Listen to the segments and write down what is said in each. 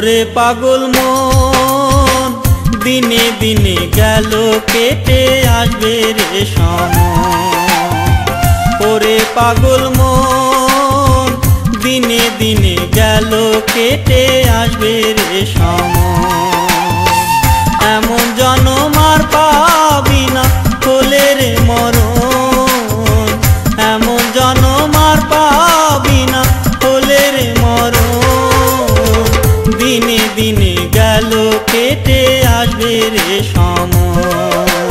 ওরে পাগল মন দিনে দিনে গেল কেটে আসবে রে সময়। ওরে পাগল মন দিনে দিনে গেল কেটে আসবে রে সময়। এমন জনম আর পাবি না হলে রে মরণ, এমন জনম আর পাবি না হলে রে মরণ। দিনে দিনে গেল কেটে আসবে রে সময়।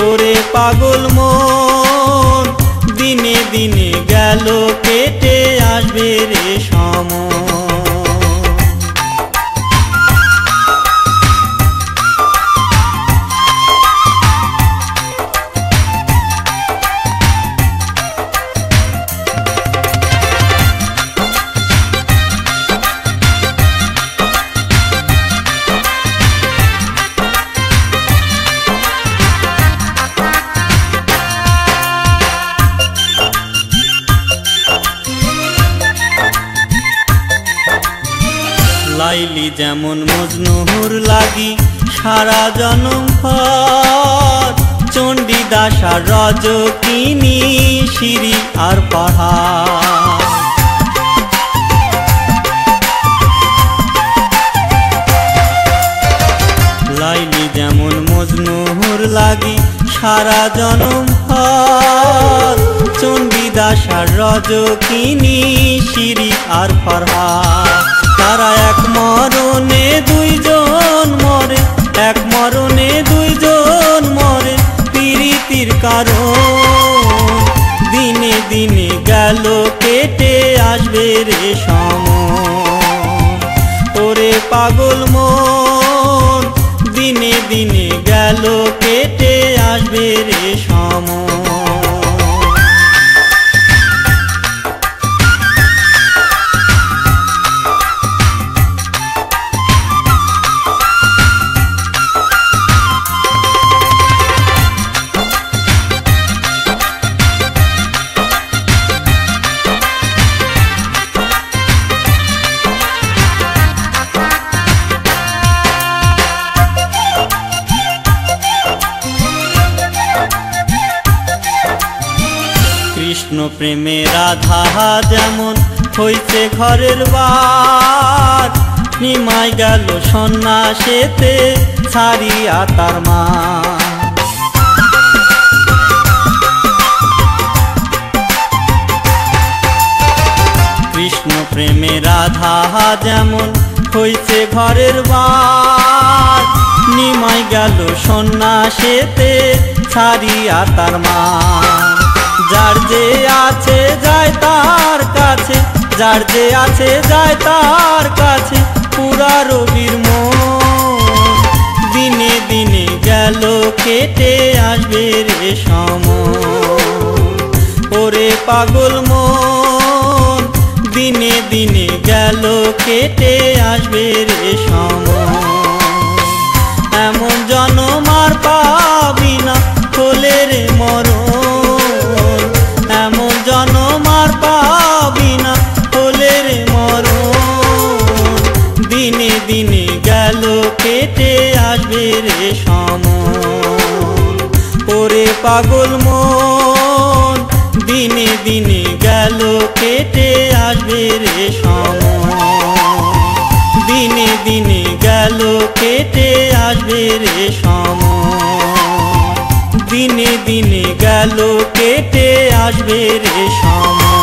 ওরে পাগল মন দিনে দিনে গেল কেটে আসবে রে সময়। লাইলি যেমন মজনুর লাগি সারা জনম ভর, চণ্ডীদাস আর রজকিনী সিঁড়ি আর পাহাড়। লাইলি যেমন মজনুর লাগি সারা জনম ভর, চণ্ডীদাস আর রজকিনী সিঁড়ি আর পাহাড়। তারা এক মরণে দুইজন মরে, এক মরণে দুইজন মরে প্রীতির কারণ। দিনে দিনে গেল কেটে আসবে রে সময়। ওরে পাগল মন দিনে দিনে গেল কেটে আসবে রে সময়। কৃষ্ণ প্রেমে রাধা যেমন হইছে ঘরের বার, নিমাই গেল সন্ন্যাসেতে ছাড়িয়া তার মা। কৃষ্ণ প্রেমে রাধা যেমন হইছে ঘরের বার, নিমাই গেল সন্ন্যাসেতে ছাড়িয়া তার মা। যার যে আছে যায় তার কাছে, যার যে আছে যায় তার কাছে পুরা রবির মন। দিনে দিনে গেল কেটে আসবে রে সময়। ওরে পাগল মন দিনে দিনে গেল কেটে আসবে রে সময়। এমন জনম আর পাবি না হলে রে মরণ, এমন জনম আর পাবি না হলে রে মরণ। দিনে দিনে গেল কেটে আসবে রে সময়। ওরে পাগল মন দিনে দিনে গেল কেটে আসবে রে সময়। দিনে দিনে গেল কেটে আসবে রে সময়। দিনে দিনে গেল কেটে আসবে রে সময়।